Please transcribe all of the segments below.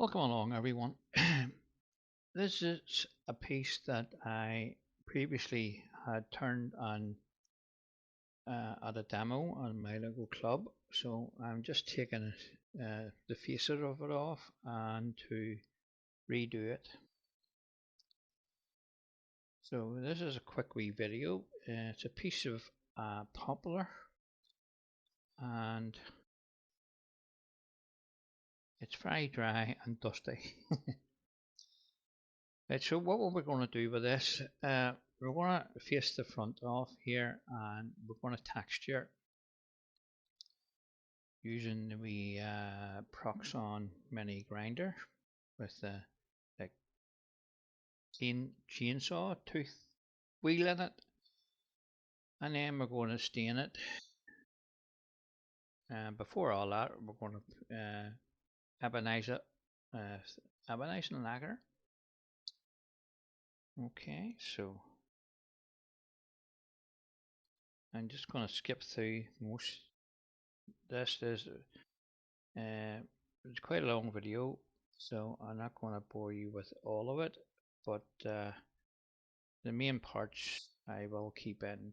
Welcome along, everyone. This is a piece that I previously had turned on at a demo on my local club. So I'm just taking the faces of it off and to redo it. So this is a quick wee video. It's a piece of poplar and it's very dry and dusty. Right, so what we're going to do with this, we're going to face the front off here and we're going to texture using the Proxxon mini grinder with the chainsaw tooth wheel in it, and then we're going to stain it. Before all that, we're going to ebonize it, uh, ebonizing lacquer. Okay, so I'm just going to skip through most. This is it's quite a long video, so I'm not going to bore you with all of it, but the main parts I will keep in.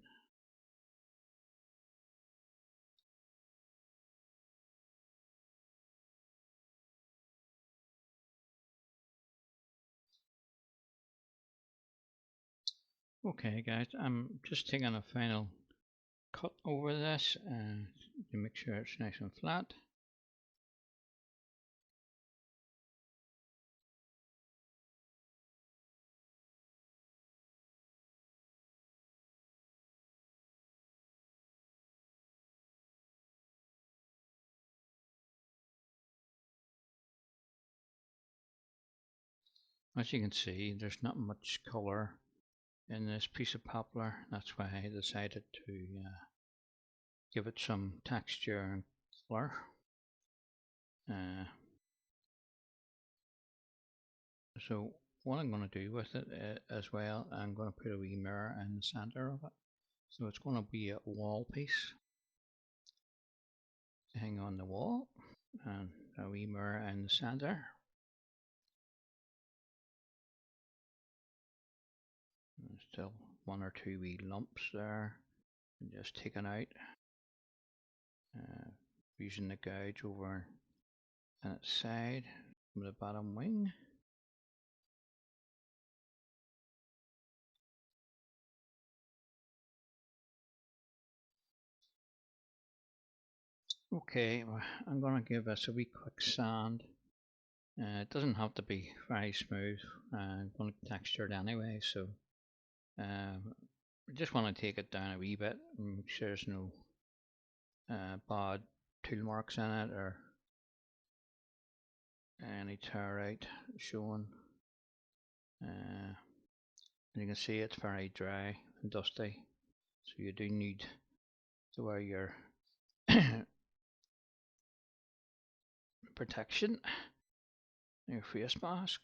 Okay guys, I'm just taking a final cut over this to make sure it's nice and flat. As you can see, there's not much colour in this piece of poplar. That's why I decided to give it some texture and colour. So what I'm going to do with it as well, I'm going to put a wee mirror in the centre of it. So it's going to be a wall piece to hang on the wall, and a wee mirror in the centre. There's still one or two wee lumps there, and just taken out using the gouge over on its side from the bottom wing. Okay, I'm going to give this a wee quick sand. It doesn't have to be very smooth. I'm going to texture it anyway, so I just want to take it down a wee bit and make sure there's no bad tool marks in it or any tear out showing. And you can see it's very dry and dusty, so you do need to wear your protection, your face mask.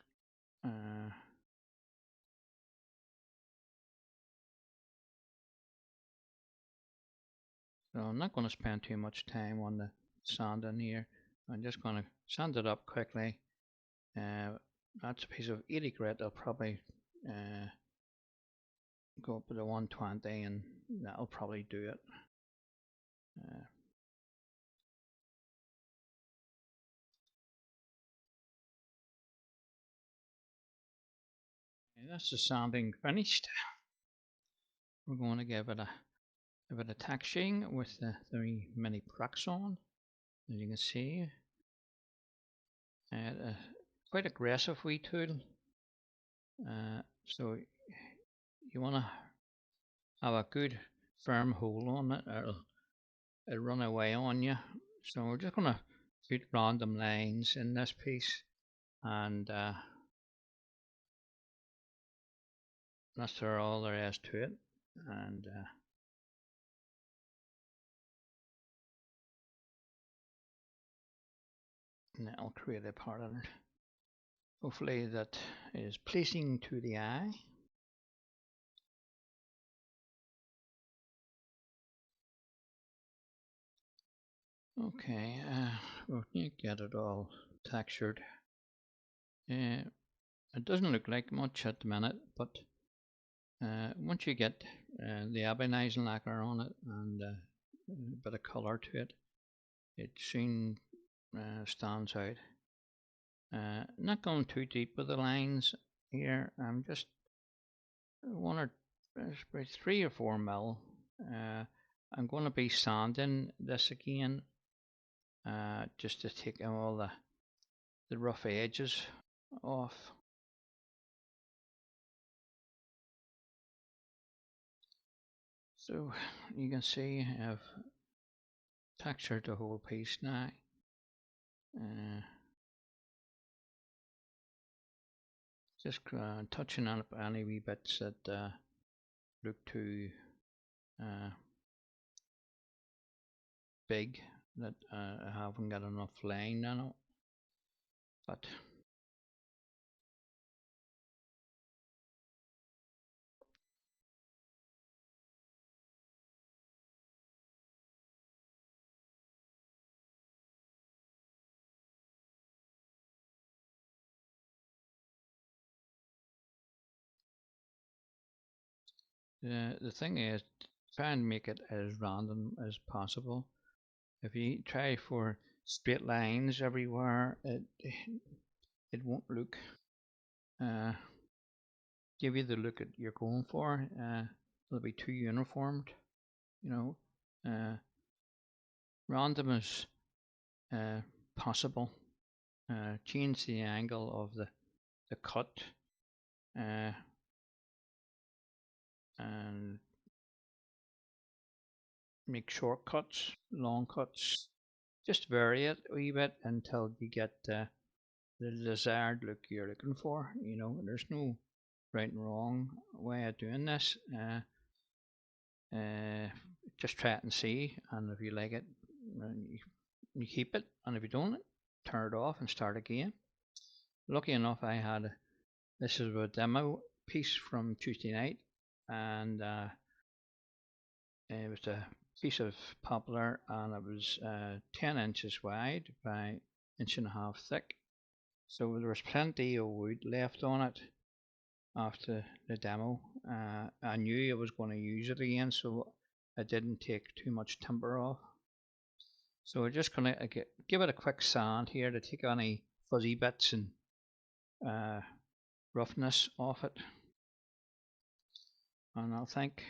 So I'm not going to spend too much time on the sand in here. I'm just going to sand it up quickly. That's a piece of 80 grit. I'll probably go up to the 120 and that'll probably do it. That's the sanding finished. We're going to give it a texturing with the 3 mini Proxxon, as you can see. Quite aggressive wee tool. So you want to have a good firm hold on it, or it'll run away on you. So we're just going to put random lines in this piece, and that's all there is to it. And that'll create a pattern. Hopefully that is pleasing to the eye. Okay, we'll get it all textured. Uh, it doesn't look like much at the minute, but once you get the abenizing lacquer on it and a bit of colour to it, it soon stands out. Not going too deep with the lines here. I'm just one or about 3 or 4 mil. Uh, I'm going to be sanding this again, just to take all the rough edges off. So you can see I've textured the whole piece now. Uh, just touching on any wee bits that look too uh, big, that I haven't got enough line on it. But the thing is, try and make it as random as possible. If you try for straight lines everywhere, it won't look give you the look that you're going for. It'll be too uniformed, you know. Random as uh, possible. Change the angle of the cut, uh, and make short cuts, long cuts. Just vary it a wee bit until you get the desired look you're looking for. You know, there's no right and wrong way of doing this. Uh, just try it and see, and if you like it, you keep it, and if you don't, turn it off and start again. Lucky enough, I had this is a demo piece from Tuesday night, and it was a piece of poplar, and it was 10 inches wide by inch and a half thick. So there was plenty of wood left on it after the demo. I knew I was going to use it again, so I didn't take too much timber off. So we're just going to give it a quick sand here to take any fuzzy bits and roughness off it. And I think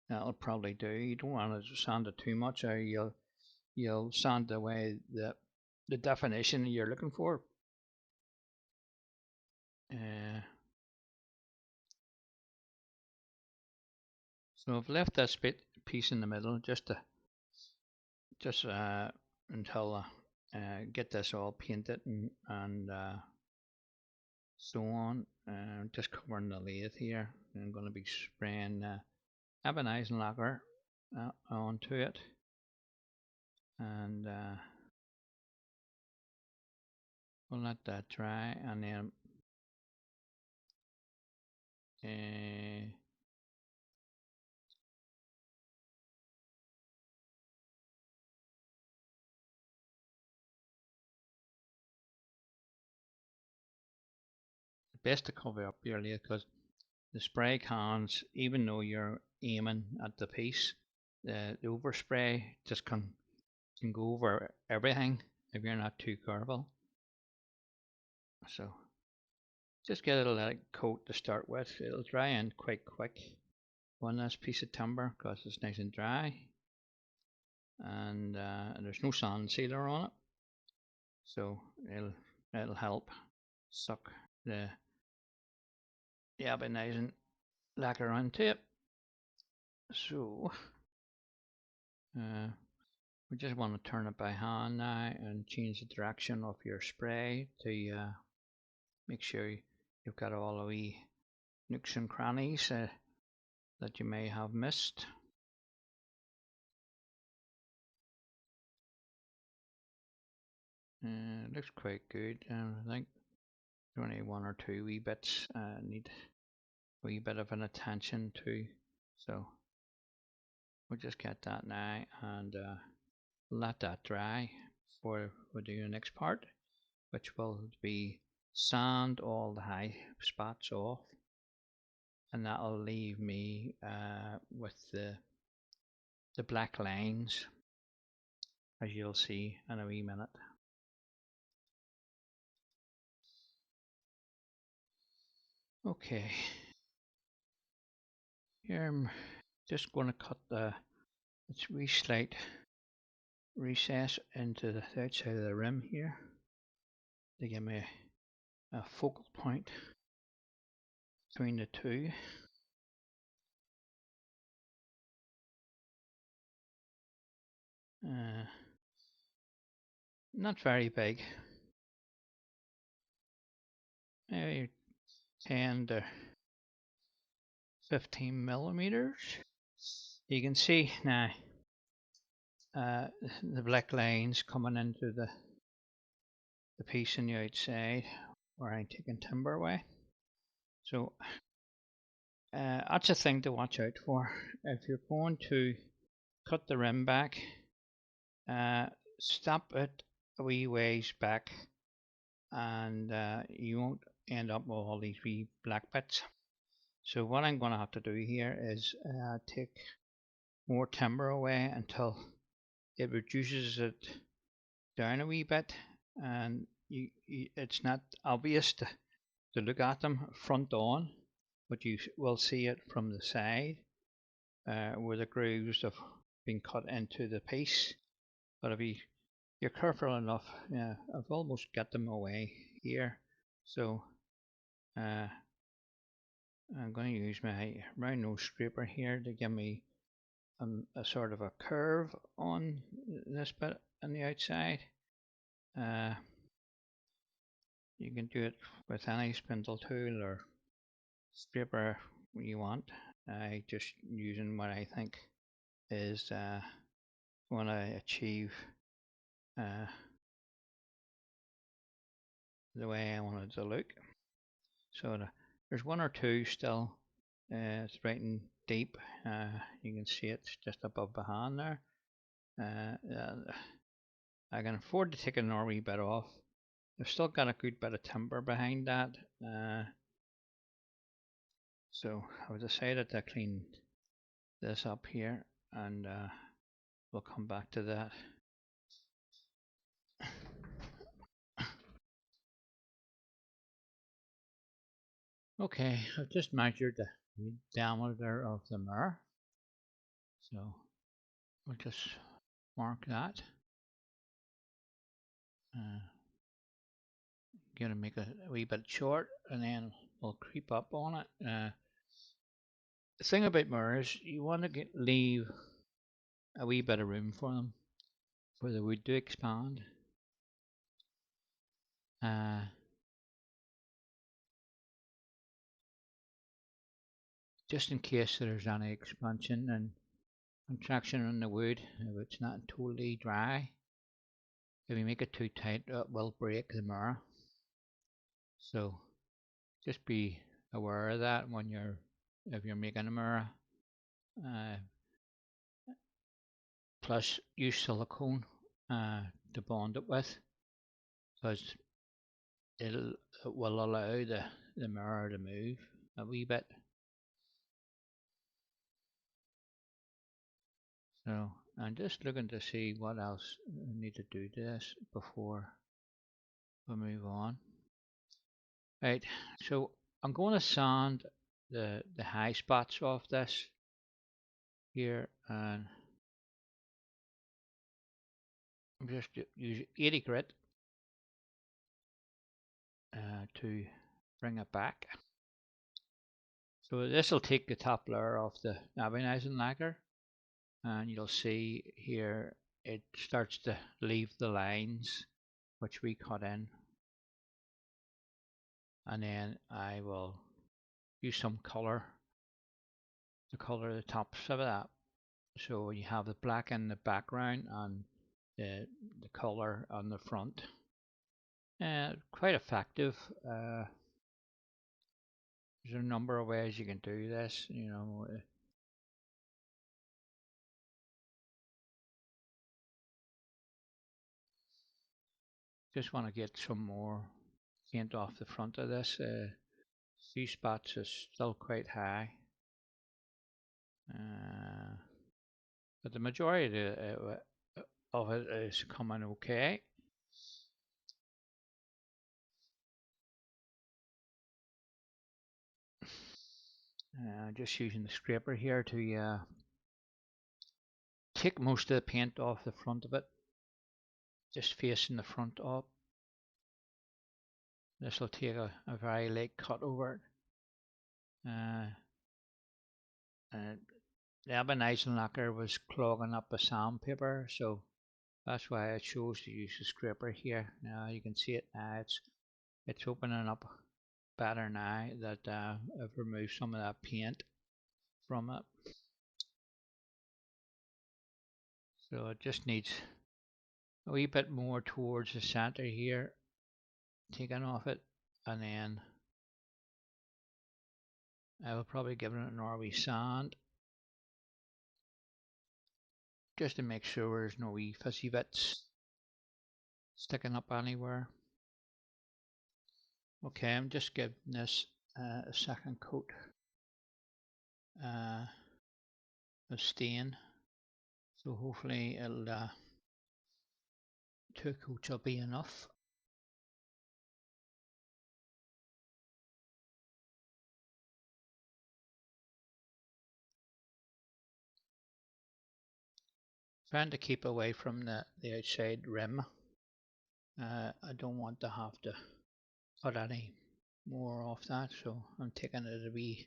that'll probably do. You don't want to sand it too much, or you'll sand away the definition you're looking for. Uh, so I've left this piece in the middle just until get this all painted and so on. Just covering the lathe here. I'm going to be spraying abenizing lacquer onto it, and we'll let that dry, and then best to cover up your lathe, because the spray cans, even though you're aiming at the piece, the overspray just can go over everything if you're not too careful. So just get it a light coat to start with. It'll dry in quite quick on this piece of timber because it's nice and dry, and there's no sand sealer on it, so it'll help suck the abenizing lacquer onto it. So we just want to turn it by hand now and change the direction of your spray to make sure you've got all the wee nooks and crannies that you may have missed. Looks quite good. I think only one or two wee bits need a wee bit of an attention to. So we'll just get that now and let that dry before we do the next part, which will be sand all the high spots off, and that'll leave me with the black lines, as you'll see in a wee minute. Okay, here I'm just going to cut the wee slight recess into the outside of the rim here to give me a focal point between the two. Not very big, maybe 10 to 15 millimeters. You can see now the black lines coming into the piece on the outside where I'm taking timber away. So that's a thing to watch out for. If you're going to cut the rim back, stop it a wee ways back, and you won't end up with all these wee black bits. So what I'm going to have to do here is take more timber away until it reduces it down a wee bit, and it's not obvious to look at them front on, but you will see it from the side where the grooves have been cut into the piece. But if you're careful enough, yeah, I've almost got them away here. So I'm going to use my round nose scraper here to give me a sort of a curve on this bit on the outside. You can do it with any spindle tool or scraper you want. I just using what I think is when I achieve the way I want it to look. So there's one or two still. It's right in deep. You can see it's just above the hand there. I can afford to take a wee bit off. I've still got a good bit of timber behind that. So I've decided to clean this up here, and we'll come back to that. Okay, I've just measured the diameter of the mirror, so we'll just mark that. Gonna make it a wee bit short, and then we'll creep up on it. The thing about mirrors, you want to leave a wee bit of room for them, for the wood to expand. Just in case there's any expansion and contraction on the wood, if it's not totally dry. If you make it too tight, it will break the mirror. So just be aware of that when if you're making a mirror. Plus use silicone to bond it with, because it will allow the mirror to move a wee bit. So I'm just looking to see what else I need to do to this before we move on. Right, so I'm going to sand the high spots off this here, and I'm just use 80 grit to bring it back. So this will take the top layer off the galvanizing lacquer, and you'll see here it starts to leave the lines which we cut in, and then I will use some color to color the tops of that, so you have the black in the background and the color on the front. Quite effective. There's a number of ways you can do this, you know. Just want to get some more paint off the front of this. Few spots is still quite high, but the majority of it is coming okay. Just using the scraper here to take most of the paint off the front of it, just facing the front up. This will take a very light cut over it. The Ebenezer lacquer was clogging up the sandpaper, so that's why I chose to use the scraper here. Now you can see it now, it's opening up better now that I've removed some of that paint from it. So it just needs a wee bit more towards the center here, taking off it, and then I will probably give it an RV sand just to make sure there's no wee fuzzy bits sticking up anywhere. Okay, I'm just giving this a second coat of stain, so hopefully it'll 2 coats will be enough. Trying to keep away from the outside rim. I don't want to have to cut any more off that, so I'm taking it a wee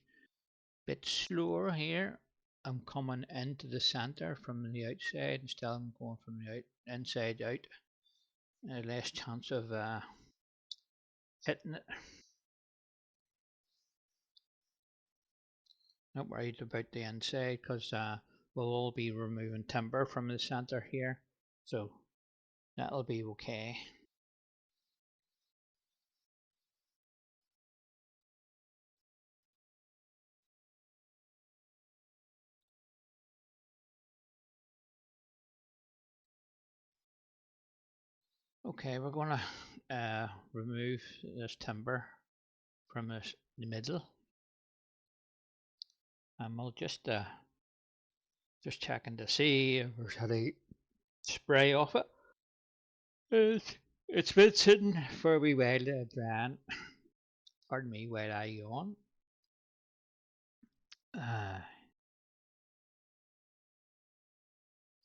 bit slower here. I'm coming into the center from the outside instead of going from the inside out. Less chance of hitting it. Not worried about the inside because we'll all be removing timber from the center here, so that'll be okay. Okay, we're going to remove this timber from the middle, and we'll just checking to see if there's any spray off it. It's been sitting for a wee while drying. Pardon me while I yawn.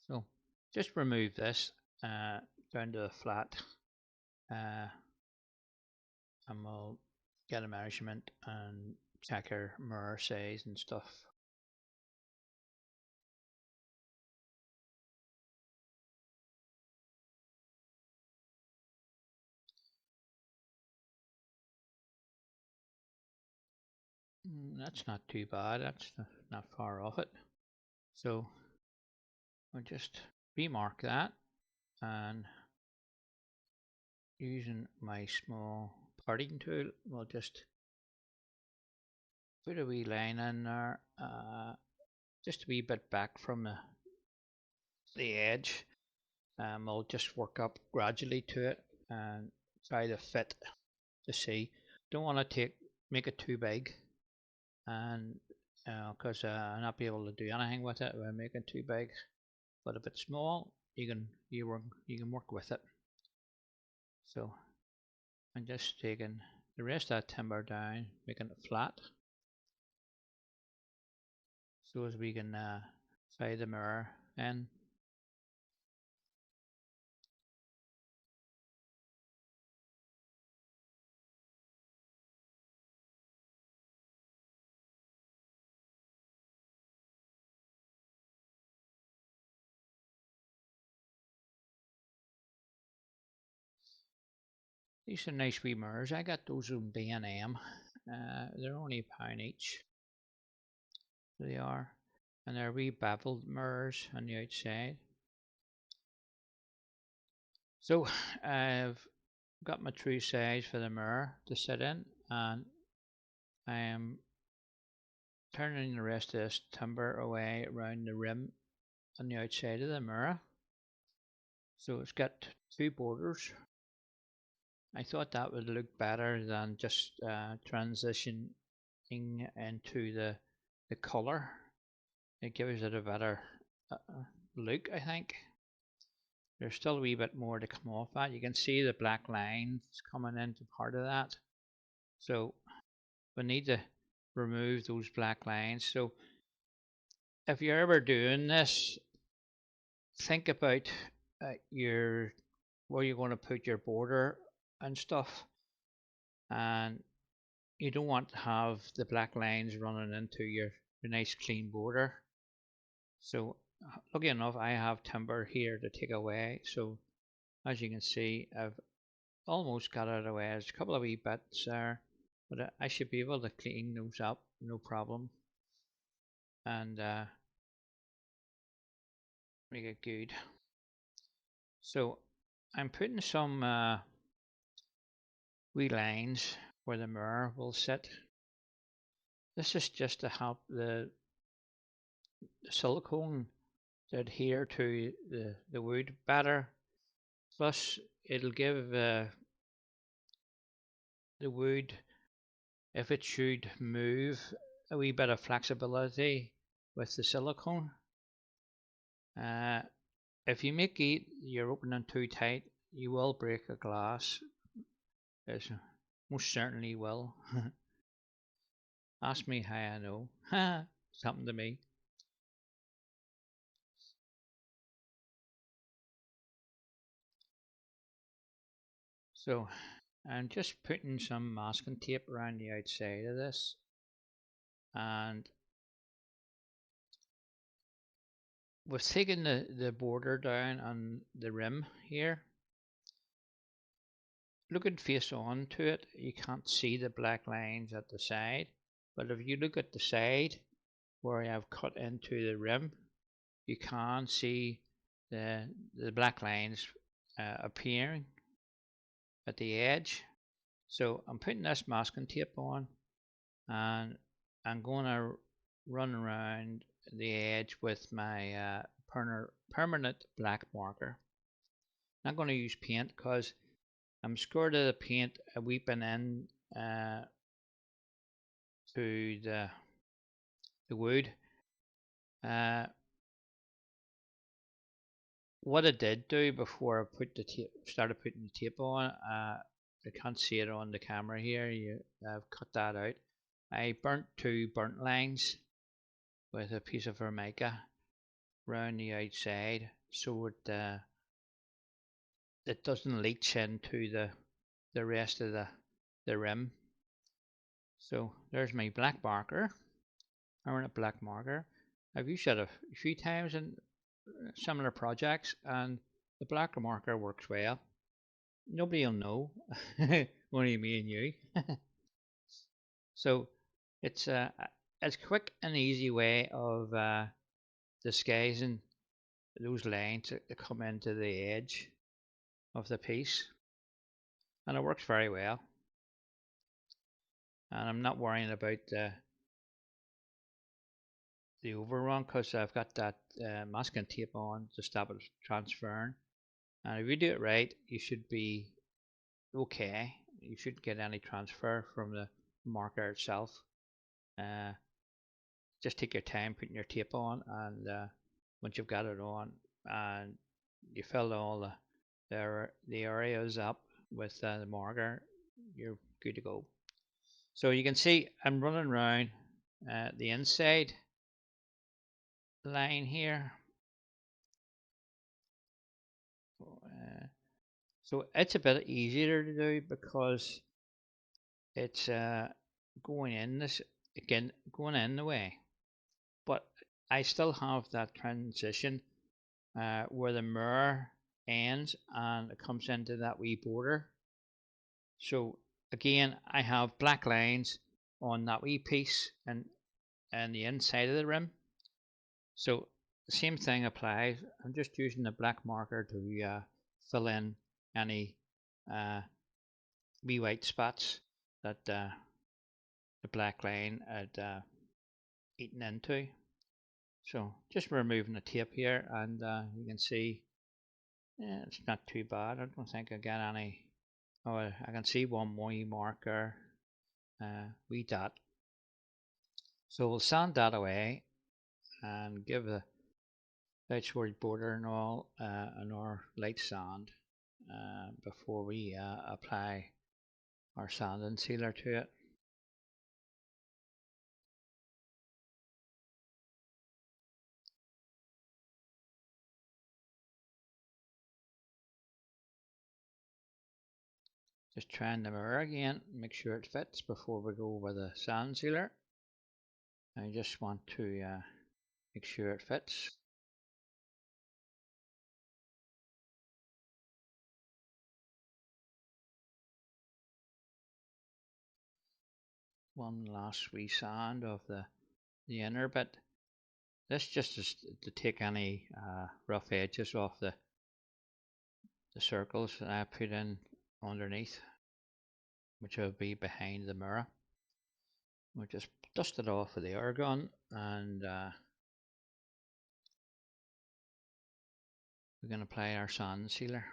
So just remove this down to a flat, and we'll get a measurement and check our mirror size and stuff. That's not too bad, that's not far off it. So I'll just remark that, and using my small parting tool, we'll just put a wee line in there, just a wee bit back from the edge. We'll just work up gradually to it and try to fit to see. Don't want to make it too big, and because I'll not be able to do anything with it when I make it too big. But if it's small, you can work with it. So I'm just taking the rest of that timber down, making it flat, so as we can fade the mirror in. These are nice wee mirrors. I got those from B&M. They're only £1 each. They are, and they're wee beveled mirrors on the outside. So I've got my true size for the mirror to sit in, and I am turning the rest of this timber away around the rim on the outside of the mirror. So it's got 2 borders, I thought that would look better than just transitioning into the color. It gives it a better look, I think. There's still a wee bit more to come off that. You can see the black lines coming into part of that. So we need to remove those black lines. So if you're ever doing this, think about your where you're going to put your border and stuff, and you don't want to have the black lines running into your nice clean border. So lucky enough, I have timber here to take away. So as you can see, I've almost got it away. There's a couple of wee bits there, but I should be able to clean those up, no problem, and make it good. So I'm putting some wee lines where the mirror will sit. This is just to help the silicone to adhere to the wood better. Plus, it'll give the wood, if it should move, a wee bit of flexibility with the silicone. If you make your opening too tight, you will break a glass. It most certainly will. Ask me how I know. It's happened to me. So I'm just putting some masking tape around the outside of this, and we've taken the border down on the rim here. Looking face on to it, you can't see the black lines at the side, but if you look at the side where I have cut into the rim, you can see the black lines appearing at the edge. So I'm putting this masking tape on, and I'm going to run around the edge with my permanent black marker. I'm not going to use paint because I'm scared of the paint weeping in to the wood. What I did do before I started putting the tape on, I can't see it on the camera here. I've cut that out. I burnt 2 burnt lines with a piece of Formica around the outside, so it doesn't leach into the rest of the rim. So there's my black marker. I'm a black marker. I've used it a few times in similar projects, and the black marker works well. Nobody will know, only me and you. So it's a quick and easy way of disguising those lines that come into the edge of the piece, and it works very well. And I'm not worrying about the overrun because I've got that masking tape on to stop it transferring. And if you do it right, you should be okay. You shouldn't get any transfer from the marker itself. Uh, just take your time putting your tape on, and once you've got it on and you fill all the areas up with the marker, you're good to go. So you can see I'm running around the inside line here. So it's a bit easier to do because it's going in this again, going in the way, but I still have that transition where the mirror ends and it comes into that wee border. So again, I have black lines on that wee piece and the inside of the rim. So the same thing applies. I'm just using the black marker to fill in any wee white spots that the black line had eaten into. So just removing the tape here, and you can see it's not too bad. I don't think I got any Oh, I can see one wee marker, wee dot. So we'll sand that away and give the outward border and all another light sand before we apply our sanding sealer to it. Just trying the mirror again, make sure it fits before we go over the sand sealer. I just want to make sure it fits. One last wee sand of the inner bit. This just is to take any rough edges off the circles that I put in underneath, which will be behind the mirror. We'll just dust it off with the air gun, and we're going to apply our sand sealer.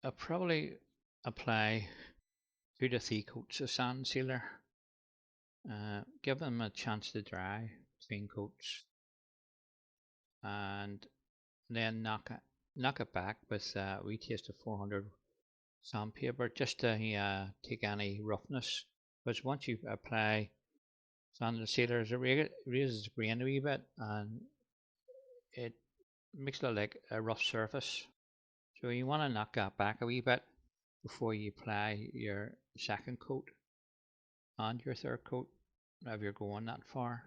I'll probably apply 2 to 3 coats of sand sealer. Give them a chance to dry between coats, and then knock it back with we taste of 400 sandpaper just to take any roughness. Because once you apply sand sealer, it raises the grain a wee bit, and it makes it look like a rough surface. So you want to knock that back a wee bit before you apply your second coat and your third coat if you're going that far.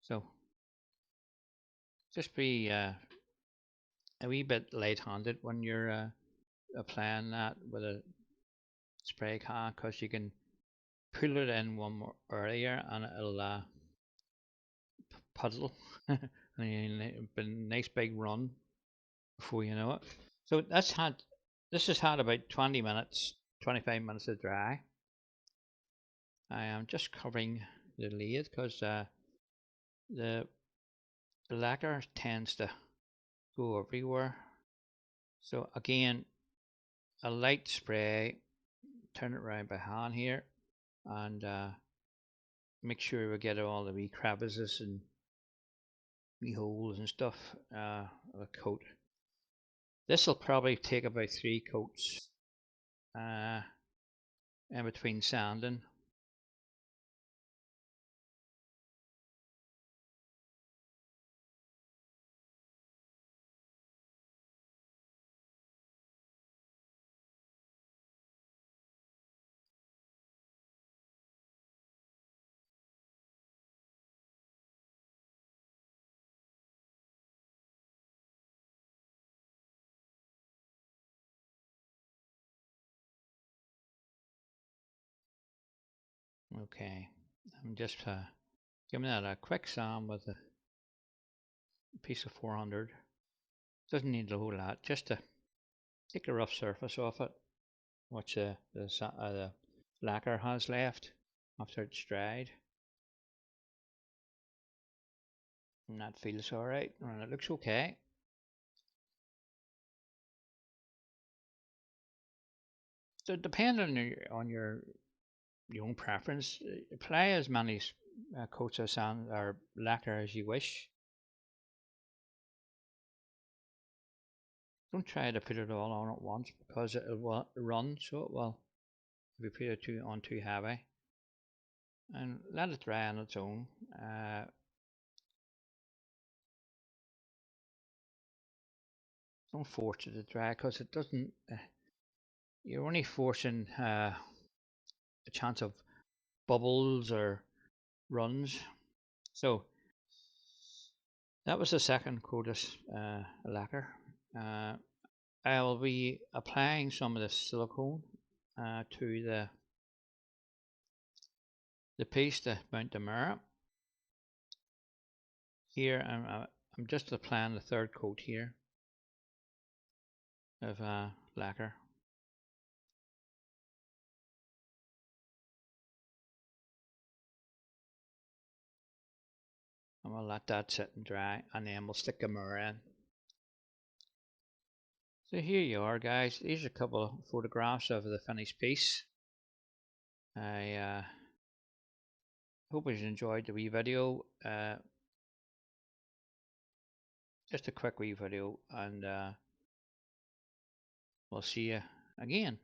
So just be a wee bit light-handed when you're applying that with a spray can, because you can pull it in one more earlier and it'll puddle and it'll be a nice big run before you know it. So this has had about 20 minutes, 25 minutes to dry. I am just covering the lid because the lacquer tends to go everywhere. So again, a light spray, turn it around by hand here, and make sure we get all the wee crevices and wee holes and stuff of the coat. This will probably take about 3 coats in between sanding. Okay, I'm just giving that a quick sand with a piece of 400. Doesn't need a whole lot, just to take a rough surface off it, which the lacquer has left after it's dried. And that feels alright, and it looks okay. So depending on your own preference, apply as many coats of sand or lacquer as you wish. Don't try to put it all on at once, because it will run, so it will if you put it on too heavy. And let it dry on its own. Don't force it to dry, because it doesn't. You're only forcing a chance of bubbles or runs. So that was the second coat of lacquer. I'll be applying some of the silicone to the piece to mount the mirror. Here I'm just applying the third coat here. of lacquer. And we'll let that sit and dry, and then we'll stick a mirror in. So here you are, guys. These are a couple of photographs of the finished piece. I hope you enjoyed the wee video. Just a quick wee video, and we'll see you again.